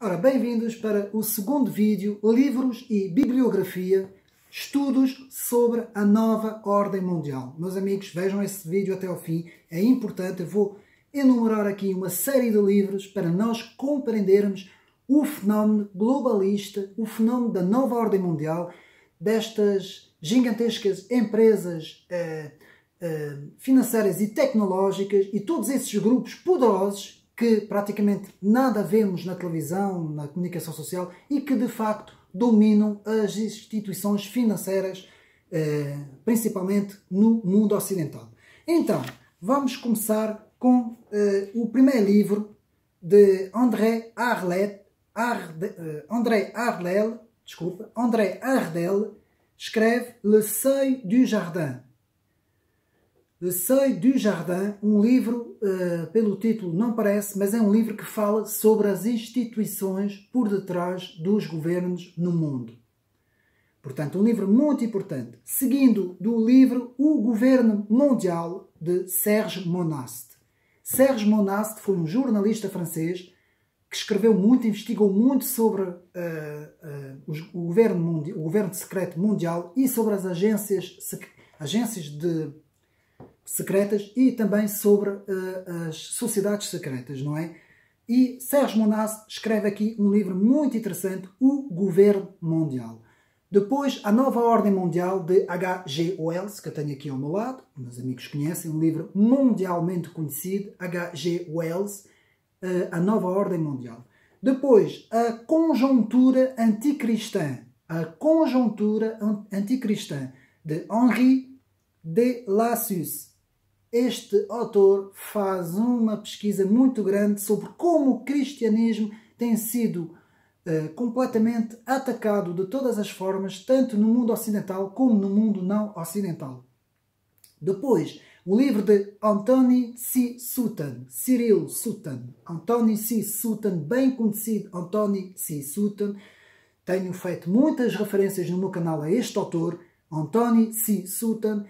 Ora, bem-vindos para o segundo vídeo, livros e bibliografia, estudos sobre a nova ordem mundial. Meus amigos, vejam esse vídeo até ao fim, é importante. Eu vou enumerar aqui uma série de livros para nós compreendermos o fenómeno globalista, o fenómeno da nova ordem mundial, destas gigantescas empresas financeiras e tecnológicas e todos esses grupos poderosos que praticamente nada vemos na televisão, na comunicação social e que de facto dominam as instituições financeiras, principalmente no mundo ocidental. Então, vamos começar com o primeiro livro de André Ardel, escreve Le Seuil du Jardin. Le Seuil du Jardin, um livro, pelo título não parece, mas é um livro que fala sobre as instituições por detrás dos governos no mundo. Portanto, um livro muito importante. Seguindo do livro O Governo Mundial, de Serge Monast. Serge Monast foi um jornalista francês que escreveu muito, investigou muito sobre o governo secreto mundial e sobre as agências secretas e também sobre as sociedades secretas, não é? E Serge Monast escreve aqui um livro muito interessante, O Governo Mundial. Depois, A Nova Ordem Mundial, de H.G. Wells, que eu tenho aqui ao meu lado, meus amigos conhecem, um livro mundialmente conhecido, H.G. Wells, A Nova Ordem Mundial. Depois, A Conjuntura Anticristã, A Conjuntura Anticristã, de Henri de Lassus. Este autor faz uma pesquisa muito grande sobre como o cristianismo tem sido completamente atacado de todas as formas, tanto no mundo ocidental como no mundo não ocidental. Depois, o livro de Anthony C. Sutton, Cyril Sutton. Anthony C. Sutton, bem conhecido Anthony C. Sutton. Tenho feito muitas referências no meu canal a este autor, Anthony C. Sutton.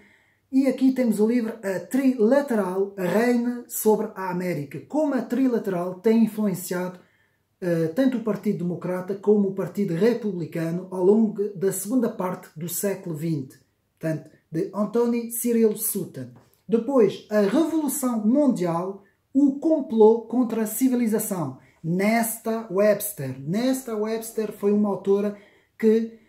E aqui temos o livro A Trilateral, a Reina sobre a América. Como a Trilateral tem influenciado tanto o Partido Democrata como o Partido Republicano ao longo da segunda parte do século XX. Portanto, de Anthony Cyril Sutton. Depois, A Revolução Mundial, o complô contra a civilização. Nesta Webster. Nesta Webster foi uma autora que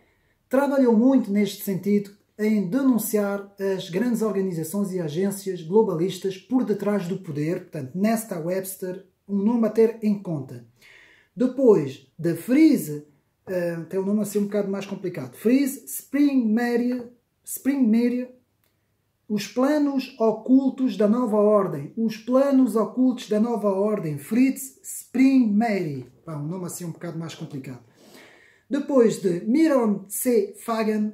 trabalhou muito neste sentido, em denunciar as grandes organizações e agências globalistas por detrás do poder. Portanto, Nesta Webster, um nome a ter em conta. Depois, de Freeze, tem um nome assim um bocado mais complicado. Freeze, Spring Media, Os Planos Ocultos da Nova Ordem. Os Planos Ocultos da Nova Ordem. Fritz Spring-Mery. Um nome assim um bocado mais complicado. Depois de Miron C. Fagan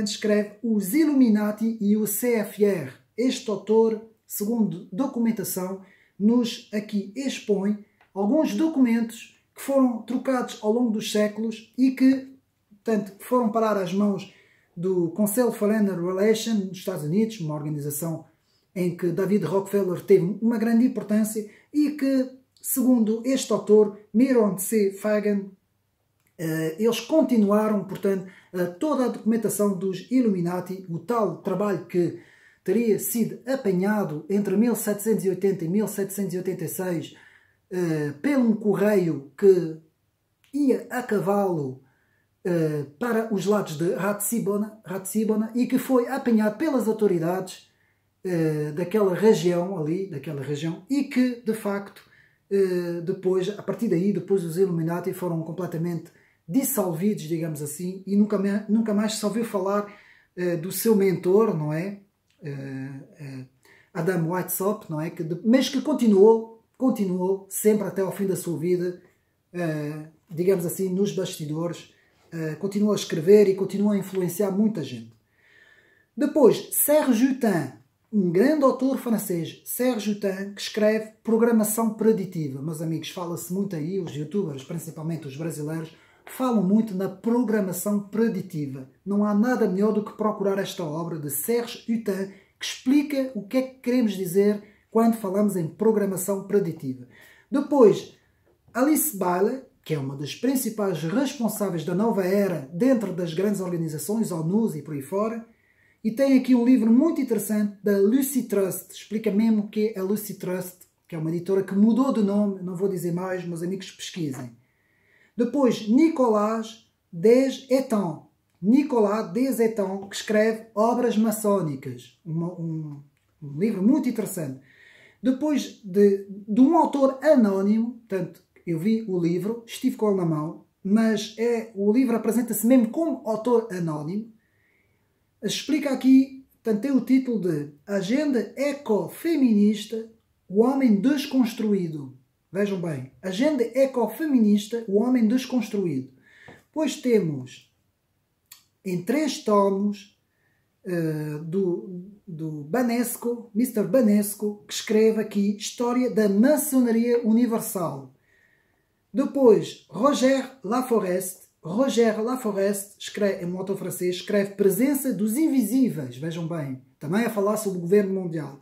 escreve Os Illuminati e o CFR. Este autor, segundo documentação, nos aqui expõe alguns documentos que foram trocados ao longo dos séculos e que, portanto, foram parar às mãos do Council Foreign Relations dos Estados Unidos, uma organização em que David Rockefeller teve uma grande importância e que, segundo este autor, Miron C. Fagan, eles continuaram, portanto, toda a documentação dos Illuminati, o tal trabalho que teria sido apanhado entre 1780 e 1786 pelo um correio que ia a cavalo para os lados de Ratisbona e que foi apanhado pelas autoridades daquela região e que, de facto, depois, a partir daí, depois os Illuminati foram completamente dissolvidos, digamos assim, e nunca mais se ouviu falar do seu mentor, não é? Adam Weishaupt, não é? Mas que continuou sempre até ao fim da sua vida, digamos assim, nos bastidores, continuou a escrever e continuou a influenciar muita gente. Depois, Serge Hutin, um grande autor francês, Serge Hutin, que escreve Programação Preditiva. Meus amigos, fala-se muito aí, os youtubers, principalmente os brasileiros, falam muito na programação preditiva. Não há nada melhor do que procurar esta obra de Serge Hutin, que explica o que é que queremos dizer quando falamos em programação preditiva. Depois, Alice Bailey, que é uma das principais responsáveis da nova era dentro das grandes organizações, ONU e por aí fora. E tem aqui um livro muito interessante da Lucy Trust. Explica mesmo o que é a Lucy Trust, que é uma editora que mudou de nome, não vou dizer mais, meus amigos pesquisem. Depois, Nicolas Des-Étangs. Nicolas Des-Étangs, que escreve Obras Maçónicas. Um livro muito interessante. Depois de um autor anónimo, portanto, eu vi o livro, estive com ele na mão, mas o livro apresenta-se mesmo como autor anónimo. Explica aqui, portanto, tem o título de Agenda Ecofeminista, o Homem Desconstruído. Vejam bem, Agenda Ecofeminista, o Homem Desconstruído. Depois temos, em 3 tomos, do Banesco, Mr. Banesco, que escreve aqui História da Maçonaria Universal. Depois, Roger Laforest, é um autor francês, escreve Presença dos Invisíveis, vejam bem, também a falar sobre o governo mundial.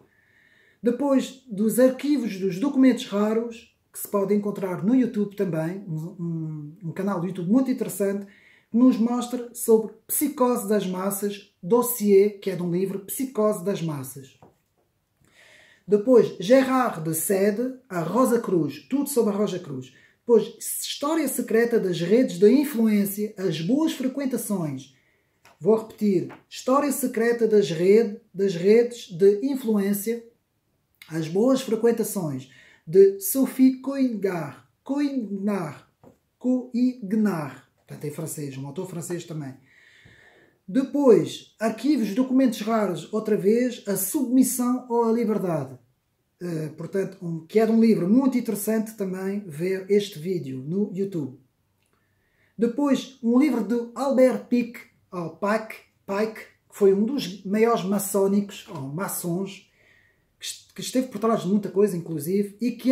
Depois, dos arquivos dos documentos raros, que se pode encontrar no YouTube também, um canal do YouTube muito interessante, que nos mostra sobre Psicose das Massas, dossiê, que é de um livro, Psicose das Massas. Depois, Gérard de Sede, a Rosa Cruz, tudo sobre a Rosa Cruz. Depois, História Secreta das Redes de Influência, as Boas Frequentações. Vou repetir, História Secreta das Redes de Influência, as Boas Frequentações, de Sophie Coignard, portanto em francês, um autor francês também. Depois, Arquivos, Documentos Raros, outra vez, A Submissão ou a Liberdade. Portanto, que é de um livro muito interessante também ver este vídeo no YouTube. Depois, um livro de Albert Pike, que foi um dos maiores maçónicos, ou maçons, que esteve por trás de muita coisa, inclusive, e que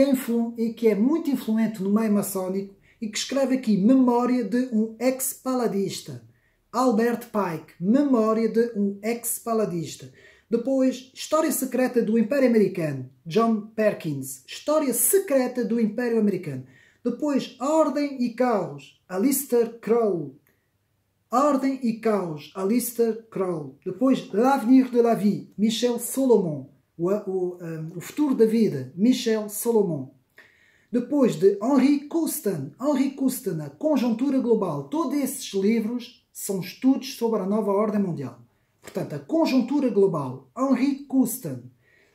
é muito influente no meio maçónico, e que escreve aqui Memória de um ex-paladista. Albert Pike, Memória de um ex-paladista. Depois, História Secreta do Império Americano, John Perkins. História Secreta do Império Americano. Depois, Ordem e Caos, Alistair Crowley. Ordem e Caos, Alistair Crowley. Depois, L'Avenir de la Vie, Michel Solomon. O Futuro da Vida, Michel Solomon. Depois de Henri Costan, A Conjuntura Global. Todos esses livros são estudos sobre a nova ordem mundial. Portanto, a Conjuntura Global, Henri Costan.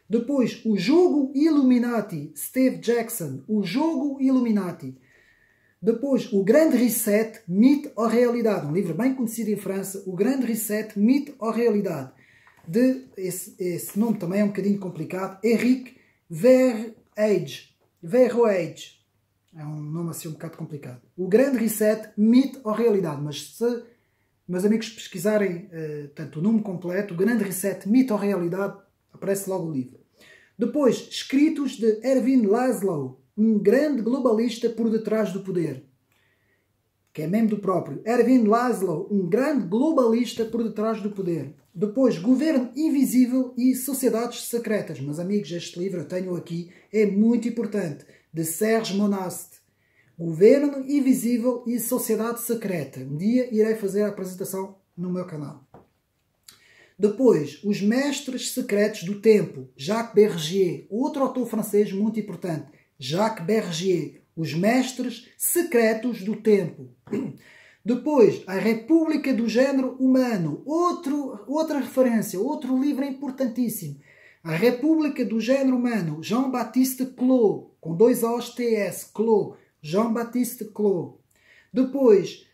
Depois, O Jogo Illuminati, Steve Jackson, O Jogo Illuminati. Depois, O Grande Reset, Mito ou Realidade, um livro bem conhecido em França, O Grande Reset, Mito ou Realidade. Esse nome também é um bocadinho complicado, Henrique Verhage. É um nome assim um bocado complicado. O Grande Reset, Mito ou Realidade. Mas se meus amigos pesquisarem tanto o nome completo, O Grande Reset, Mito ou Realidade, aparece logo o livro. Depois, Escritos de Ervin Laszlo, um grande globalista por detrás do poder. Que é mesmo do próprio. Ervin Laszlo, um grande globalista por detrás do poder. Depois, Governo Invisível e Sociedades Secretas. Meus amigos, este livro eu tenho aqui, é muito importante. De Serge Monast. Governo Invisível e Sociedade Secreta. Um dia irei fazer a apresentação no meu canal. Depois, Os Mestres Secretos do Tempo. Jacques Bergier. Outro autor francês muito importante. Jacques Bergier. Os Mestres Secretos do Tempo. Depois, A República do Género Humano. Outra referência, outro livro importantíssimo. A República do Género Humano. Jean-Baptiste Clos, com 2 O's, T-S, Clos. Jean-Baptiste Clos. Depois,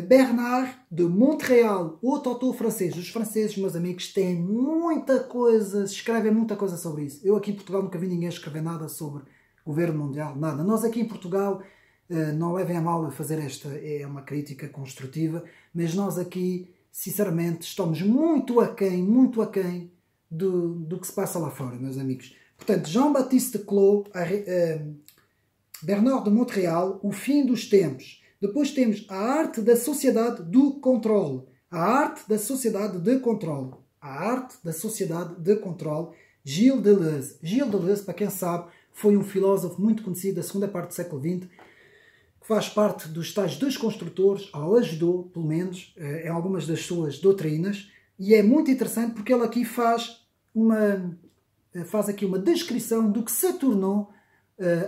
Bernard de Montréal, outro autor francês. Os franceses, meus amigos, têm muita coisa, escrevem muita coisa sobre isso. Eu aqui em Portugal nunca vi ninguém escrever nada sobre governo mundial, nada. Nós aqui em Portugal, não levem a mal a fazer esta, é uma crítica construtiva, mas nós aqui, sinceramente, estamos muito aquém do que se passa lá fora, meus amigos. Portanto, Jean-Baptiste Clos, Bernard de Montréal, O Fim dos Tempos. Depois temos A Arte da Sociedade do Controle. A Arte da Sociedade de Controle. A Arte da Sociedade de Controle. Gilles Deleuze. Gilles Deleuze, para quem sabe, foi um filósofo muito conhecido da segunda parte do século XX, que faz parte dos tais desconstrutores, ou ajudou, pelo menos, em algumas das suas doutrinas, e é muito interessante porque ele aqui faz aqui uma descrição do que se tornou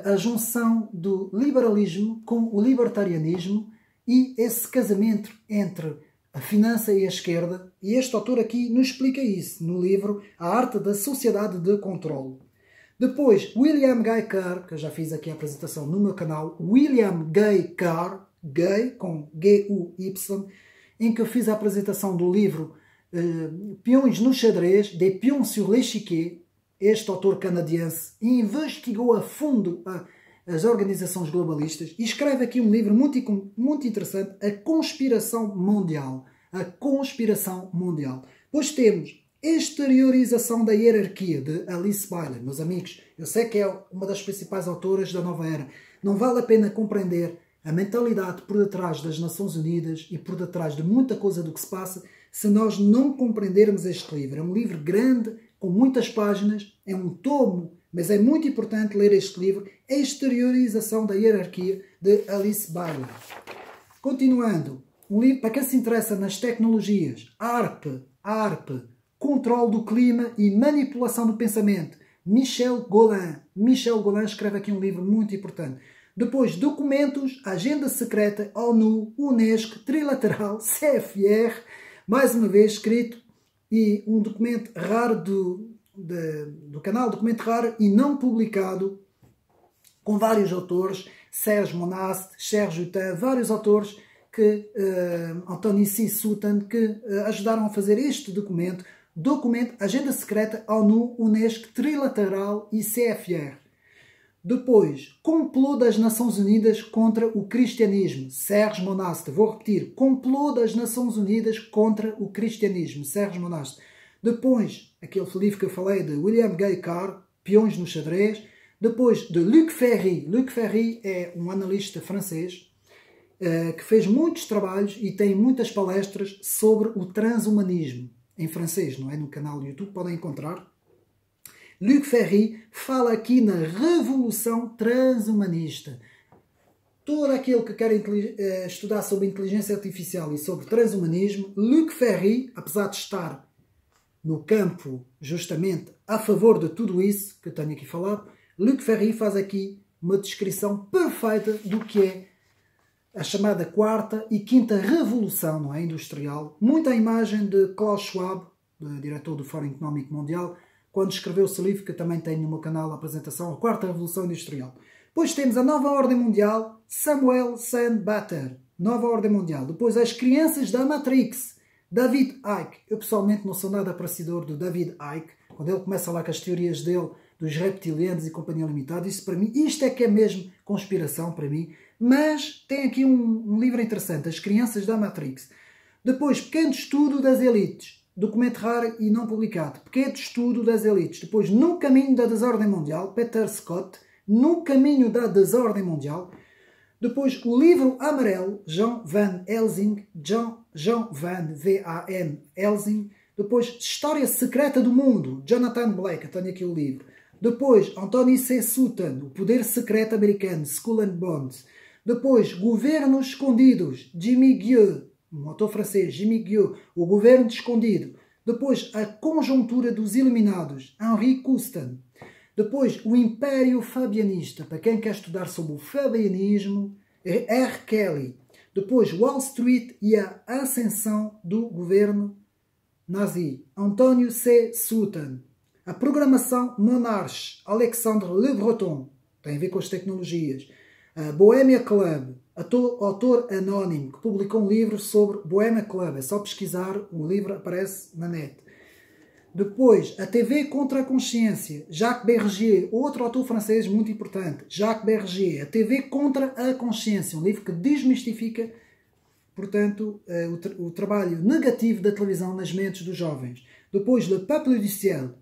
a junção do liberalismo com o libertarianismo e esse casamento entre a finança e a esquerda. E este autor aqui nos explica isso no livro A Arte da Sociedade de Controle. Depois, William Guy Carr, que eu já fiz aqui a apresentação no meu canal, William Guy Carr, Guy com G-U-Y, em que eu fiz a apresentação do livro Peões no Xadrez, Des Pions sur l'Échiquier. Este autor canadiense investigou a fundo as organizações globalistas e escreve aqui um livro muito interessante, A Conspiração Mundial. A Conspiração Mundial. Depois temos Exteriorização da Hierarquia, de Alice Bailey. Meus amigos, eu sei que é uma das principais autoras da nova era. Não vale a pena compreender a mentalidade por detrás das Nações Unidas e por detrás de muita coisa do que se passa se nós não compreendermos este livro. É um livro grande, com muitas páginas, é um tomo, mas é muito importante ler este livro, Exteriorização da Hierarquia, de Alice Bailey. Continuando, um livro para quem se interessa nas tecnologias, ARP, Controle do Clima e Manipulação do Pensamento, Michel Golan. Michel Golan escreve aqui um livro muito importante. Depois, documentos, Agenda Secreta, ONU, Unesco, Trilateral, CFR, mais uma vez escrito, e um documento raro do canal, documento raro e não publicado, com vários autores, Serge Monast, Serge Hutin, vários autores, Anthony C. Sutton, que ajudaram a fazer este documento, Agenda Secreta, ONU, Unesco, Trilateral e CFR. Depois, Complô das Nações Unidas contra o Cristianismo, Serge Monast. Vou repetir, Complô das Nações Unidas contra o Cristianismo, Serge Monast. Depois, aquele livro que eu falei de William Guy Carr, Peões no Xadrez. Depois, de Luc Ferry. Luc Ferry é um analista francês que fez muitos trabalhos e tem muitas palestras sobre o transhumanismo. Em francês, não é? No canal do YouTube podem encontrar. Luc Ferry fala aqui na revolução transhumanista. Todo aquele que quer estudar sobre inteligência artificial e sobre transhumanismo, Luc Ferry, apesar de estar no campo justamente a favor de tudo isso que eu tenho aqui falado, Luc Ferry faz aqui uma descrição perfeita do que é a chamada quarta e quinta revolução, não é, industrial. Muita imagem de Klaus Schwab, diretor do Fórum Económico Mundial, quando escreveu o seu livro, que eu também tenho no meu canal a apresentação, A Quarta Revolução Industrial. Depois temos a Nova Ordem Mundial, Samuel Sandbatter, Nova Ordem Mundial. Depois As Crianças da Matrix, David Icke. Eu pessoalmente não sou nada apreciador do David Icke, quando ele começa lá com as teorias dele, dos reptilianos e companhia limitada. Isso para mim, isto é que é mesmo conspiração para mim. Mas tem aqui um livro interessante, As Crianças da Matrix. Depois, Pequeno Estudo das Elites. Documento raro e não publicado. Pequeno Estudo das Elites. Depois, No Caminho da Desordem Mundial. Peter Scott. No Caminho da Desordem Mundial. Depois, o livro amarelo. John Van Helsing. John Van V-A-N Helsing. Depois, História Secreta do Mundo. Jonathan Blake. Eu tenho aqui o livro. Depois, Anthony C. Sutton. O Poder Secreto Americano. Skull and Bones. Depois, Governos Escondidos. Jimmy Guieu. Um autor francês, Jimmy Guieu, O Governo Escondido. Depois, A Conjuntura dos Iluminados, Henri Coustan. Depois, O Império Fabianista, para quem quer estudar sobre o fabianismo, R. Kelly. Depois, Wall Street e a Ascensão do Governo Nazi, António C. Sutton. A Programação Monarch, Alexandre Le Breton. Tem a ver com as tecnologias. A Bohemia Club, autor anónimo, que publicou um livro sobre Bohemia Club. É só pesquisar, o livro aparece na net. Depois, A TV contra a Consciência, Jacques Bergier, outro autor francês muito importante. Jacques Bergier, A TV contra a Consciência, um livro que desmistifica, portanto, o trabalho negativo da televisão nas mentes dos jovens. Depois, Le Peuple du Ciel,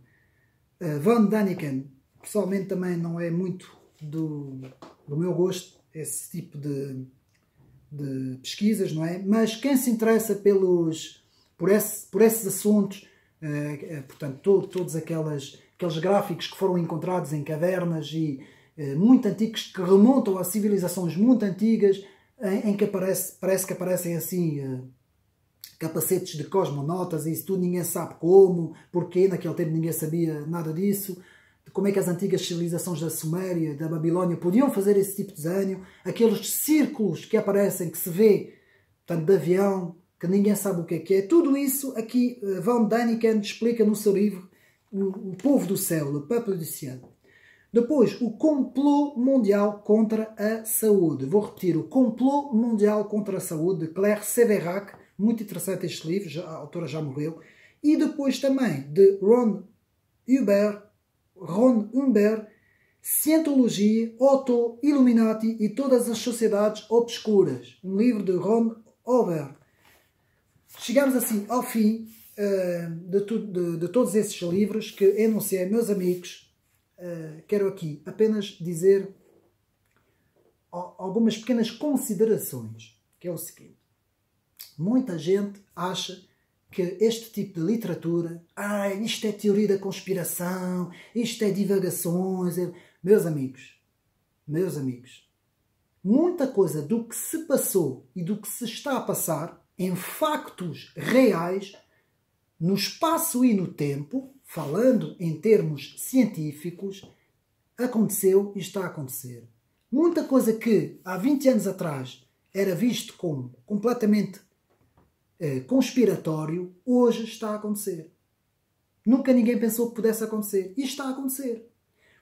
Von Daniken. Pessoalmente também não é muito do meu gosto esse tipo de pesquisas, não é? Mas quem se interessa por esses assuntos, portanto, todos aqueles gráficos que foram encontrados em cavernas e muito antigos, que remontam a civilizações muito antigas, em que parece que aparecem assim capacetes de cosmonautas e isso tudo, ninguém sabe como, porquê, naquele tempo ninguém sabia nada disso, de como é que as antigas civilizações da Suméria, da Babilónia, podiam fazer esse tipo de desenho, aqueles círculos que aparecem, que se vê, portanto, de avião, que ninguém sabe o que é. Tudo isso aqui Von Däniken explica no seu livro O Povo do Céu, Le Peuple du Ciel. Depois, o complô mundial contra a saúde. Vou repetir, o complô mundial contra a saúde, de Claire Sévérac. Muito interessante este livro, a autora já morreu. E depois também de Ron Humbert, Cientologia, Otto, Illuminati e todas as sociedades obscuras. Um livro de Ron Humbert. Chegamos assim ao fim de todos esses livros que enunciei, meus amigos. Quero aqui apenas dizer algumas pequenas considerações, que é o seguinte. Muita gente acha que este tipo de literatura, isto é teoria da conspiração, isto é divagações. Meus amigos, muita coisa do que se passou e do que se está a passar em factos reais, no espaço e no tempo, falando em termos científicos, aconteceu e está a acontecer. Muita coisa que há 20 anos atrás era visto como completamente conspiratório, hoje está a acontecer. Nunca ninguém pensou que pudesse acontecer. E está a acontecer.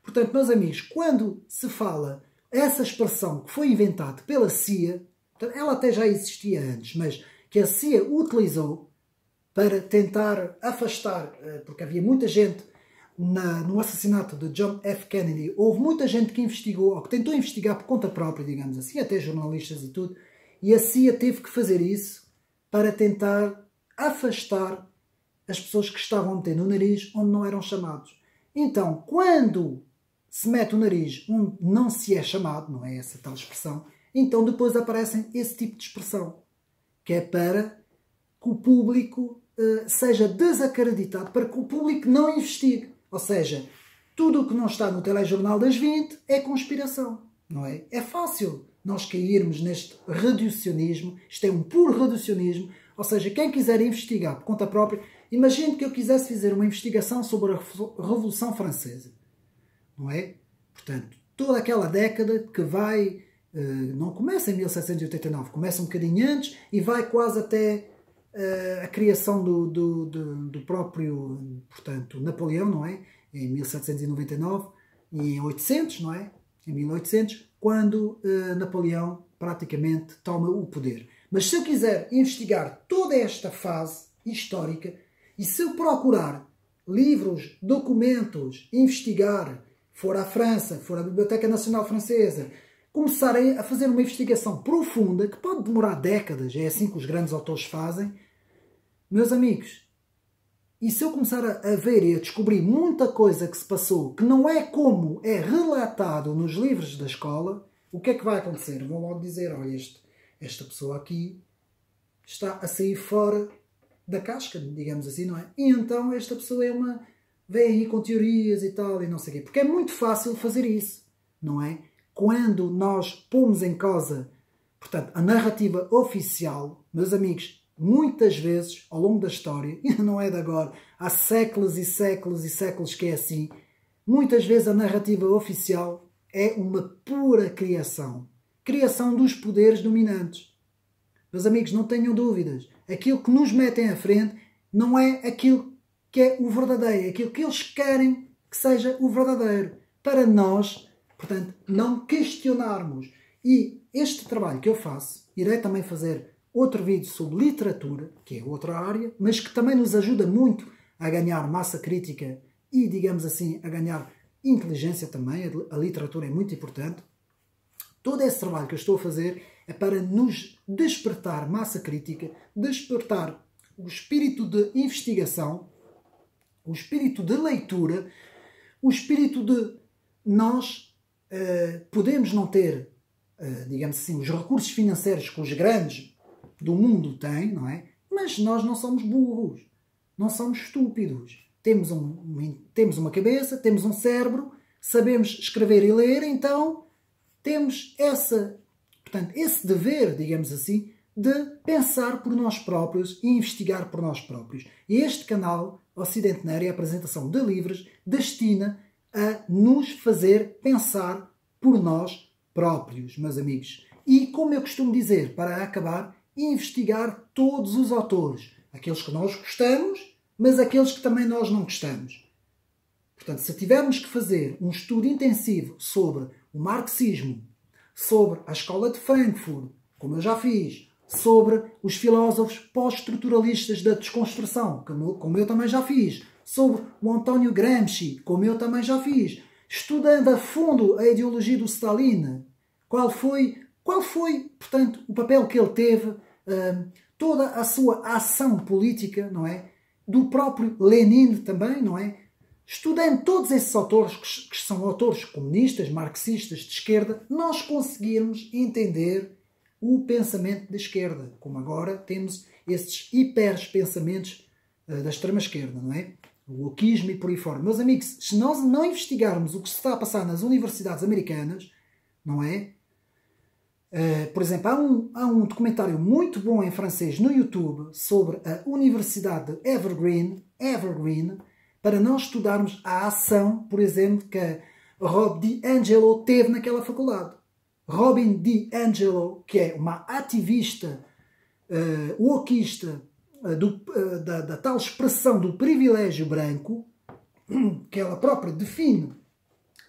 Portanto, meus amigos, quando se fala essa expressão que foi inventada pela CIA, ela até já existia antes, mas que a CIA utilizou para tentar afastar, porque havia muita gente no assassinato de John F. Kennedy, houve muita gente que investigou, ou que tentou investigar por conta própria, digamos assim, até jornalistas e tudo, e a CIA teve que fazer isso para tentar afastar as pessoas que estavam a meter no nariz onde não eram chamados. Então, quando se mete o nariz onde não se é chamado, não é essa tal expressão, então depois aparecem esse tipo de expressão, que é para que o público seja desacreditado, para que o público não investigue. Ou seja, tudo o que não está no telejornal das 20 é conspiração, não é? É fácil nós cairmos neste reducionismo, isto é um puro reducionismo, ou seja, quem quiser investigar por conta própria, imagine que eu quisesse fazer uma investigação sobre a Revolução Francesa, não é? Portanto, toda aquela década que vai, não começa em 1789, começa um bocadinho antes e vai quase até a criação do próprio, portanto, Napoleão, não é? Em 1799 e em 800, não é? Em 1800, quando Napoleão praticamente toma o poder. Mas se eu quiser investigar toda esta fase histórica e se eu procurar livros, documentos, investigar, for à França, for à Biblioteca Nacional Francesa, começarem a fazer uma investigação profunda, que pode demorar décadas, é assim que os grandes autores fazem, meus amigos, e se eu começar a ver e a descobrir muita coisa que se passou, que não é como é relatado nos livros da escola, o que é que vai acontecer? Vão logo dizer, olha, esta pessoa aqui está a sair fora da casca, digamos assim, não é? E então esta pessoa vem aí com teorias e tal, e não sei o quê. Porque é muito fácil fazer isso, não é? Quando nós pomos em causa, portanto, a narrativa oficial, meus amigos, muitas vezes, ao longo da história, e não é de agora, há séculos e séculos e séculos que é assim, muitas vezes a narrativa oficial é uma pura criação. Criação dos poderes dominantes. Meus amigos, não tenham dúvidas. Aquilo que nos metem à frente não é aquilo que é o verdadeiro, é aquilo que eles querem que seja o verdadeiro. Para nós, portanto, não questionarmos. E este trabalho que eu faço, irei também fazer outro vídeo sobre literatura, que é outra área, mas que também nos ajuda muito a ganhar massa crítica e, digamos assim, a ganhar inteligência também. A literatura é muito importante. Todo esse trabalho que eu estou a fazer é para nos despertar massa crítica, despertar o espírito de investigação, o espírito de leitura, o espírito de nós podemos não ter, digamos assim, os recursos financeiros que os grandes do mundo têm, não é? Mas nós não somos burros, não somos estúpidos. Temos uma cabeça, temos um cérebro, sabemos escrever e ler, então temos esse dever, digamos assim, de pensar por nós próprios e investigar por nós próprios. E este canal, Ocidente Nerd, a apresentação de livros, destina a nos fazer pensar por nós próprios, meus amigos. E, como eu costumo dizer, para acabar, investigar todos os autores. Aqueles que nós gostamos, mas aqueles que também nós não gostamos. Portanto, se tivermos que fazer um estudo intensivo sobre o marxismo, sobre a escola de Frankfurt, como eu já fiz, sobre os filósofos pós-estruturalistas da desconstrução, como eu também já fiz, sobre o António Gramsci, como eu também já fiz, estudando a fundo a ideologia do Stalin, qual foi, portanto, o papel que ele teve, toda a sua ação política, não é? Do próprio Lenin também, não é? Estudando todos esses autores, que são autores comunistas, marxistas, de esquerda, nós conseguirmos entender o pensamento da esquerda, como agora temos esses hiperpensamentos da extrema-esquerda, não é? O wokismo e por aí fora. Meus amigos, se nós não investigarmos o que se está a passar nas universidades americanas, não é? Por exemplo, há um documentário muito bom em francês no YouTube sobre a Universidade de Evergreen, para nós estudarmos a ação, por exemplo, que a Robin DiAngelo teve naquela faculdade. Robin DiAngelo, que é uma ativista wokista da tal expressão do privilégio branco, que ela própria define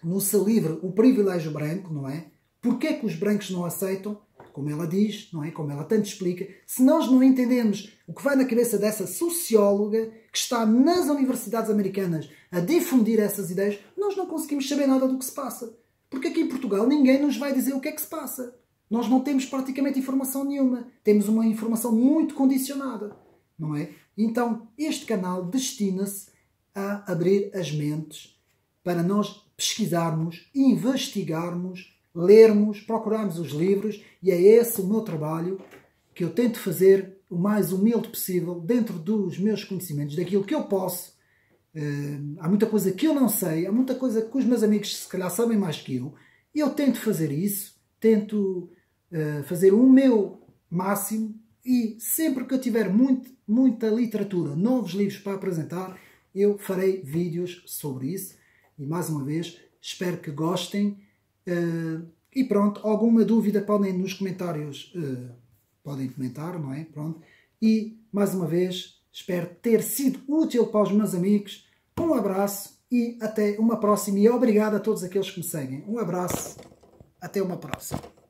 no seu livro O Privilégio Branco, não é? Porquê é que os brancos não aceitam? Como ela diz, não é? Como ela tanto explica. Se nós não entendemos o que vai na cabeça dessa socióloga que está nas universidades americanas a difundir essas ideias, nós não conseguimos saber nada do que se passa. Porque aqui em Portugal ninguém nos vai dizer o que é que se passa. Nós não temos praticamente informação nenhuma. Temos uma informação muito condicionada, não é? Então, este canal destina-se a abrir as mentes para nós pesquisarmos, investigarmos, lermos, procurarmos os livros, e é esse o meu trabalho que eu tento fazer o mais humilde possível, dentro dos meus conhecimentos, daquilo que eu posso. Há muita coisa que eu não sei, há muita coisa que os meus amigos se calhar sabem mais que eu tento fazer isso, tento fazer o meu máximo, e sempre que eu tiver muita literatura, novos livros para apresentar, eu farei vídeos sobre isso. E mais uma vez, espero que gostem. E pronto, alguma dúvida podem nos comentários podem comentar, não é? Pronto. E mais uma vez espero ter sido útil para os meus amigos. Um abraço e até uma próxima, e obrigado a todos aqueles que me seguem. Um abraço, até uma próxima.